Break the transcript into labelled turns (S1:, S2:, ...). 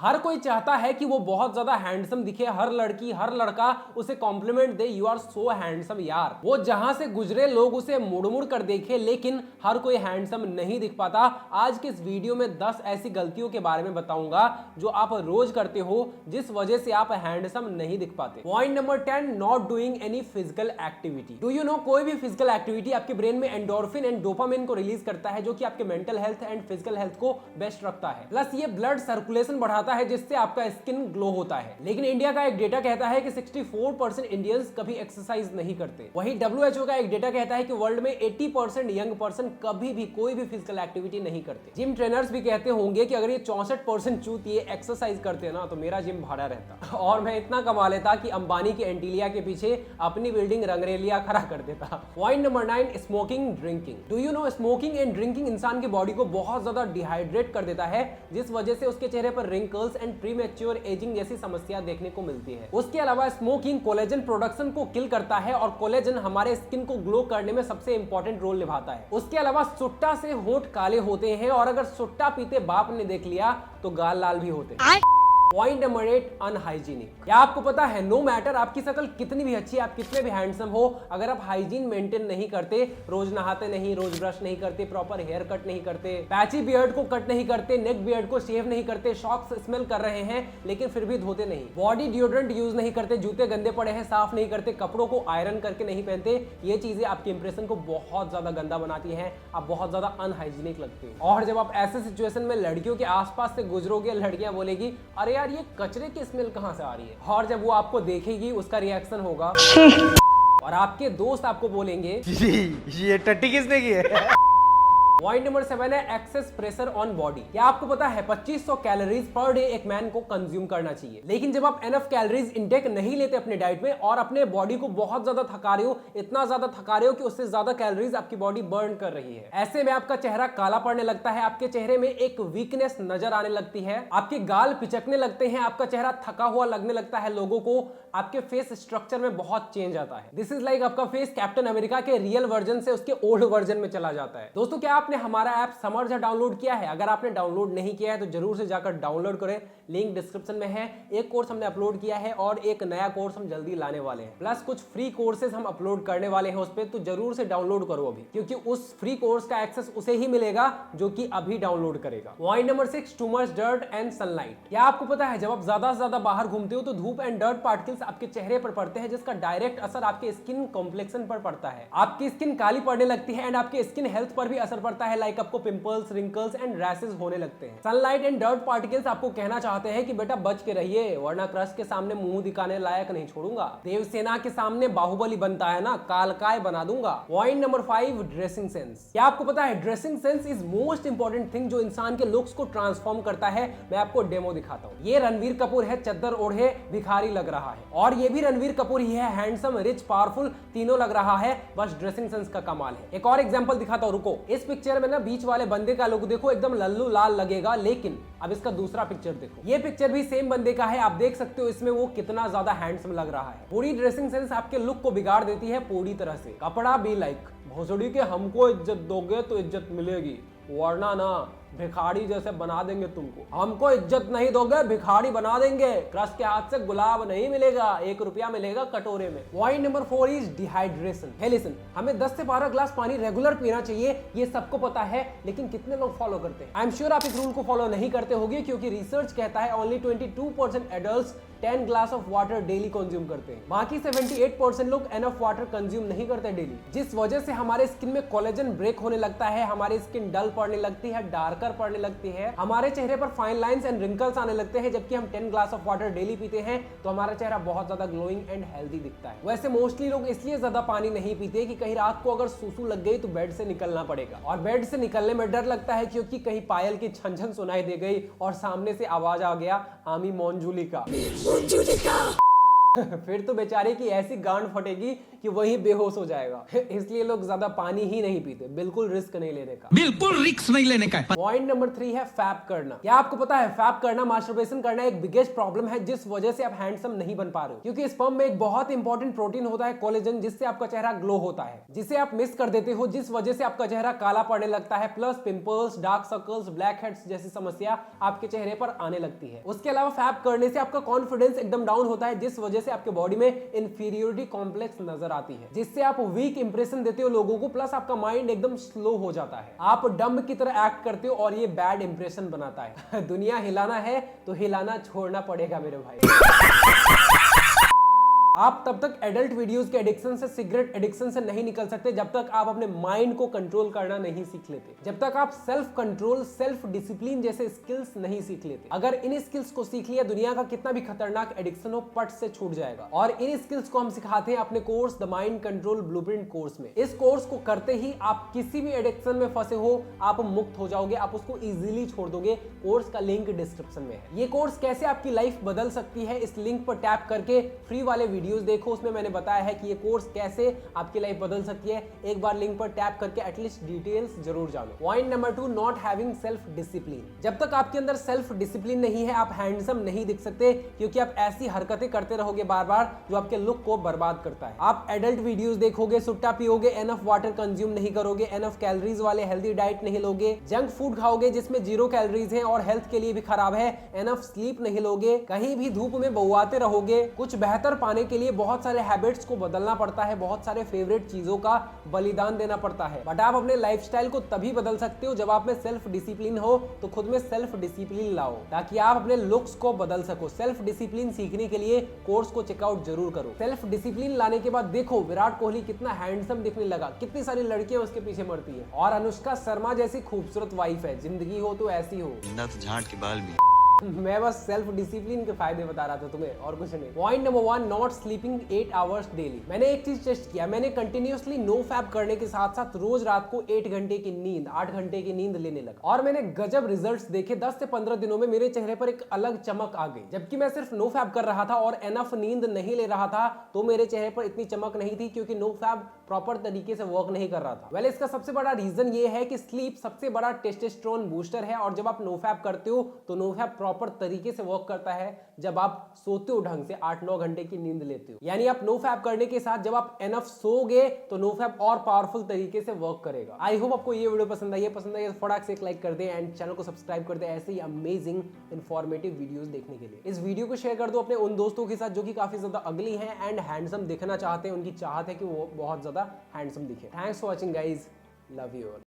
S1: हर कोई चाहता है कि वो बहुत ज्यादा हैंडसम दिखे, हर लड़की हर लड़का उसे कॉम्प्लीमेंट दे, यू आर सो हैंडसम यार। वो जहां से गुजरे लोग उसे मुड़ मुड़ कर देखे, लेकिन हर कोई हैंडसम नहीं दिख पाता। आज के इस वीडियो में 10 ऐसी गलतियों के बारे में बताऊंगा जो आप रोज करते हो, जिस वजह से आप हैंडसम नहीं दिख पाते। Point number 10, not doing any physical activity. Do you know, कोई भी फिजिकल एक्टिविटी आपके ब्रेन में एंडोर्फिन एंड डोपामिन को रिलीज करता है, जो कि आपके mental health and physical health को बेस्ट रखता है। प्लस ये ब्लड सर्कुलेशन बढ़ाता है, जिससे आपका स्किन ग्लो होता है। लेकिन इंडिया का एक डेटा कहता है कि 64% इंडियंस कभी एक्सरसाइज नहीं करते। वहीं WHO का एक डेटा कहता है कि वर्ल्ड में 80% यंग पर्सन कभी भी कोई भी फिजिकल एक्टिविटी नहीं करते। जिम ट्रेनर्स भी कहते होंगे कि अगर ये 64% चूत ये एक्सरसाइज करते ना तो मेरा जिम भरा रहता और मैं इतना कमा लेता कि अंबानी की एंटीलिया के पीछे अपनी बिल्डिंग रंगरेलिया खड़ा कर देता। Point number 9, smoking drinking. Do you know, smoking and drinking इंसान की बॉडी को बहुत ज्यादा डिहाइड्रेट कर देता है, जिस वजह से उसके चेहरे पर रिंकल्स एंड प्रीमेच्योर एजिंग जैसी समस्या देखने को मिलती है। उसके अलावा स्मोकिंग कोलेजन प्रोडक्शन को किल करता है और कोलेजन हमारे स्किन को ग्लो करने में सबसे इंपॉर्टेंट रोल निभाता है। उसके अलावा सुट्टा से होठ काले होते हैं और अगर सुट्टा पीते बाप ने देख लिया तो गाल लाल भी होते हैं। Point number 8, unhygienic. क्या आपको पता है, नो मैटर आपकी शक्ल कितनी भी अच्छी, आप कितने भी हैंडसम हो, अगर आप हाइजीन मेंटेन नहीं करते, रोज नहाते नहीं, रोज ब्रश नहीं करते, प्रॉपर हेयर कट नहीं करते, पैची बियर्ड को कट नहीं करते, नेक बियर्ड को शेव नहीं करते, सॉक्स स्मेल कर रहे हैं लेकिन फिर भी धोते नहीं, बॉडी डिओड्रेंट यूज नहीं करते, जूते गंदे पड़े हैं साफ नहीं करते, कपड़ों को आयरन करके नहीं पहनते, ये चीजें आपके इंप्रेशन को बहुत ज्यादा गंदा बनाती है, आप बहुत ज्यादा अनहाइजीनिक लगते हो। और जब आप ऐसे सिचुएशन में लड़कियों के आसपास से गुजरोगे, लड़कियां बोलेगी अरे यार ये कचरे की स्मेल कहां से आ रही है, और जब वो आपको देखेगी उसका रिएक्शन होगा और आपके दोस्त आपको बोलेंगे
S2: ये टट्टी किसने की है।
S1: पॉइंट नंबर 7 है एक्सेस प्रेशर ऑन बॉडी। क्या आपको पता है 2500 कैलोरीज पर डे एक मैन को कंज्यूम करना चाहिए, लेकिन जब आप एनफ कैलोरीज इंटेक नहीं लेते अपने डाइट में और अपने बॉडी को बहुत ज्यादा थका रहे हो, इतना ज्यादा थका रहे हो कि उससे ज्यादा कैलोरीज आपकी बॉडी बर्न कर रही है, ऐसे में आपका चेहरा काला पड़ने लगता है, आपके चेहरे में एक वीकनेस नजर आने लगती है, आपके गाल पिचकने लगते हैं, आपका चेहरा थका हुआ लगने लगता है लोगों को, आपके फेस स्ट्रक्चर में बहुत चेंज आता है। दिस इज लाइक आपका फेस कैप्टन अमेरिका के रियल वर्जन से उसके ओल्ड वर्जन में चला जाता है। दोस्तों, क्या आपने हमारा ऐप समर्जा डाउनलोड किया है? अगर आपने डाउनलोड नहीं किया है तो जरूर से जाकर डाउनलोड करें, लिंक डिस्क्रिप्शन में है। एक कोर्स हमने अपलोड किया है और एक नया कोर्स हम जल्दी लाने वाले हैं, प्लस कुछ फ्री कोर्सेज हम अपलोड करने वाले हैं उस पर, तो जरूर से डाउनलोड करो अभी, क्योंकि उस फ्री कोर्स का एक्सेस उसे ही मिलेगा जो कि अभी डाउनलोड करेगा। Point number 6, too much dirt and sunlight. क्या आपको पता है जब आप ज्यादा से ज्यादा बाहर घूमते हो तो धूप एंड डर्ट पार्टिकल्स आपके चेहरे पर पड़ते हैं, जिसका डायरेक्ट असर आपके स्किन कॉम्प्लेक्शन पर पड़ता है, आपकी स्किन काली पड़ने लगती है एंड आपके स्किन हेल्थ पर भी असर पड़ता है, लाइक आपको पिंपल्स, रिंकल्स एंड रैशेस होने लगते हैं। सनलाइट एंड डर्ट पार्टिकल्स आपको कहना चाहते हैं कि बेटा बच के रहिए, वरना क्रश के सामने मुंह दिखाने लायक नहीं छोड़ूंगा, देवसेना के सामने बाहुबली बनता है ना, कालकाय बना दूंगा। Point number 5, dressing sense. क्या आपको पता है dressing sense is most important thing जो इंसान के लुक्स को ट्रांसफॉर्म करता है। मैं आपको डेमो दिखाता हूँ। ये रणवीर कपूर है, चद्दर ओढ़े भिखारी लग रहा है, और ये भी रणवीर कपूर ही है, हैंडसम, रिच, पावरफुल, तीनों लग रहा है, बस ड्रेसिंग सेंस का कमाल है। एक और एग्जांपल दिखाता हूं, रुको। इस पिक्चर में ना बीच वाले बंदे का लुक देखो, एकदम लल्लू लाल लगेगा, लेकिन अब इसका दूसरा पिक्चर देखो, ये पिक्चर भी सेम बंदे का है, आप देख सकते हो इसमें वो कितना ज्यादा हैंडसम लग रहा है। पूरी ड्रेसिंग सेंस आपके लुक को बिगाड़ देती है पूरी तरह से। कपड़ा भी लाइक भोसड़ी के हमको इज्जत दोगे तो इज्जत मिलेगी, वरना ना भिखारी जैसे बना देंगे तुमको। हमको इज्जत नहीं दोगे भिखारी बना देंगे, क्रश के हाथ से गुलाब नहीं मिलेगा, 1 रुपया मिलेगा कटोरे में। Point number 4 is dehydration. Hey listen, हमें 10 से 12 ग्लास पानी रेगुलर पीना चाहिए, ये सबको पता है, लेकिन कितने लोग फॉलो करते हैं? आई एम श्योर आप इस रूल को फॉलो नहीं करते होंगे, क्योंकि रिसर्च कहता है only 22% adults 10 glass of water daily consume करते हैं, बाकी 78% लोग एनफ वाटर कंज्यूम नहीं करते डेली, जिस वजह से हमारे स्किन में कोलेजन ब्रेक होने लगता है, हमारी स्किन डल पड़ने लगती है, डार्कर पड़ने लगती है, हमारे चेहरे पर फाइन लाइंस एंड रिंकल्स आने लगते हैं। जबकि हम 10 ग्लास ऑफ वाटर डेली पीते हैं तो हमारा चेहरा बहुत ज्यादा ग्लोइंग एंड हेल्दी दिखता है। वैसे मोस्टली लोग इसलिए ज्यादा पानी नहीं पीते कि कहीं रात को अगर सूसू लग गई तो बेड से निकलना पड़ेगा, और बेड से निकलने में डर लगता है क्योंकि कहीं पायल की छन-छन सुनाई दे गई और सामने से आवाज आ गया आमी मोंजुली का फिर तो बेचारे की ऐसी गांड फटेगी कि वही बेहोश हो जाएगा। इसलिए लोग ज्यादा पानी ही नहीं पीते, बिल्कुल रिस्क नहीं लेने का,
S3: बिल्कुल रिस्क नहीं लेने का।
S1: पॉइंट नंबर 3 है फैप करना। क्या आपको पता है फैप करना, मास्टरबेशन करना एक बिगेस्ट प्रॉब्लम है जिस वजह से आप हैंडसम नहीं बन पा रहे हो, क्योंकि स्पर्म में एक बहुत इंपॉर्टेंट प्रोटीन होता है कोलेजन, जिससे आपका चेहरा ग्लो होता है, जिसे आप मिस कर देते हो, जिस वजह से आपका चेहरा काला पड़ने लगता है, plus pimples, dark circles, black heads जैसी समस्या आपके चेहरे पर आने लगती है। उसके अलावा फैप करने से आपका कॉन्फिडेंस एकदम डाउन होता है, जिस वजह से आपके बॉडी में इंफीरियोरिटी कॉम्प्लेक्स नजर आती है, जिससे आप वीक इंप्रेशन देते हो लोगों को, प्लस आपका माइंड एकदम स्लो हो जाता है, आप डम्ब की तरह एक्ट करते हो और ये बैड इंप्रेशन बनाता है। दुनिया हिलाना है तो हिलाना छोड़ना पड़ेगा मेरे भाई। आप तब तक एडल्ट वीडियोस के एडिक्शन से, सिगरेट एडिक्शन से नहीं निकल सकते जब तक आप अपने माइंड को कंट्रोल करना नहीं सीख लेते, जब तक आप सेल्फ कंट्रोल, सेल्फ डिसिप्लिन जैसे स्किल्स नहीं सीख लेते। अगर इन स्किल्स को सीख लिया, दुनिया का कितना भी खतरनाक एडिक्शन हो पट से छूट जाएगा। और इन स्किल्स को हम सिखाते हैं अपने course the mind control blueprint course में। इस कोर्स को करते ही आप किसी भी एडिक्शन में फंसे हो, आप मुक्त हो जाओगे, आप उसको इजीली छोड़ दोगे। कोर्स का लिंक डिस्क्रिप्शन में है। ये कोर्स कैसे आपकी लाइफ बदल सकती है, इस लिंक पर टैप करके फ्री वाले वीडियोस देखो, उसमें मैंने बताया है कि ये कोर्स कैसे आपकी लाइफ बदल सकती है। एक बार लिंक पर टैप करके एटलीस्ट डिटेल्स जरूर जानो। Point number 2, not having self discipline. जब तक आपके अंदर सेल्फ डिसिप्लिन नहीं है, आप हैंडसम नहीं दिख सकते, क्योंकि आप ऐसी हरकतें करते रहोगे बार बार जो आपके लुक को बर्बाद करता है। आप एडल्ट वीडियोस देखोगे, सुट्टा पियोगे, एनफ वाटर कंज्यूम नहीं करोगे, एनफ कैलोरीज वाले हेल्दी डाइट नहीं लोगे, जंक फूड खाओगे जिसमें 0 कैलोरीज है और हेल्थ के लिए भी खराब है, एनफ स्लीप नहीं लोगे, कहीं भी धूप में बउआते रहोगे। कुछ बेहतर पाने के लिए बहुत सारे हैबिट्स को बदलना पड़ता है, बहुत सारे फेवरेट चीजों का बलिदान देना पड़ता है, बट आप अपने लाइफस्टाइल को तभी बदल सकते हो जब आप में सेल्फ डिसिप्लिन हो। तो खुद में सेल्फ डिसिप्लिन लाओ ताकि आप अपने लुक्स को बदल सको। सेल्फ डिसिप्लिन सीखने के लिए कोर्स को चेकआउट जरूर करो। सेल्फ डिसिप्लिन लाने के बाद देखो विराट कोहली कितना हैंडसम दिखने लगा, कितनी सारी लड़कियां उसके पीछे मरती है, और अनुष्का शर्मा जैसी खूबसूरत वाइफ है। जिंदगी हो तो ऐसी हो।
S4: तो झांट के बाल भी।
S1: मैं बस सेल्फ डिसिप्लिन के फायदे बता रहा था तुम्हें, और कुछ नहीं। Point number 1, not sleeping 8 hours daily. मैंने एक चीज टेस्ट किया, मैंने कंटिन्यूअसली नो फैप करने के साथ साथ रोज रात को 8 घंटे की नींद, 8 घंटे की नींद लेने लगा, और मैंने गजब रिजल्ट्स देखे। 10 से 15 दिनों में मेरे चेहरे पर एक अलग चमक आ गई। जबकि मैं सिर्फ नो फैप कर रहा था और एनफ नींद नहीं ले रहा था, तो मेरे चेहरे पर इतनी चमक नहीं थी, क्योंकि नो फैप प्रॉपर तरीके से वर्क नहीं कर रहा था। वेल, इसका सबसे बड़ा रीजन ये है कि स्लीप सबसे बड़ा टेस्टोस्टेरोन बूस्टर है, और जब आप नो फैप करते हो तो नो फैप प्रॉपर तरीके से वर्क करता है जब आप सोते हो ढंग से, 8-9 घंटे की नींद लेते हो। यानी आप नो फैप करने के साथ जब आप एनफ सोओगे तो नो फैप और पावरफुल तरीके से वर्क करेगा। आई होप आपको ये वीडियो पसंद आई है। पसंद आई तो फटाक से एक लाइक कर दे एंड चैनल को सब्सक्राइब कर दे ऐसे ही अमेजिंग इंफॉर्मेटिव वीडियोस देखने के लिए। इस वीडियो को शेयर कर दो अपने उन दोस्तों के साथ जो कि काफी ज्यादा अगली हैं एंड हैंडसम दिखना चाहते हैं। उनकी चाहत है कि वो बहुत ज्यादा हैंडसम दिखे। Thanks for watching guys, love you all.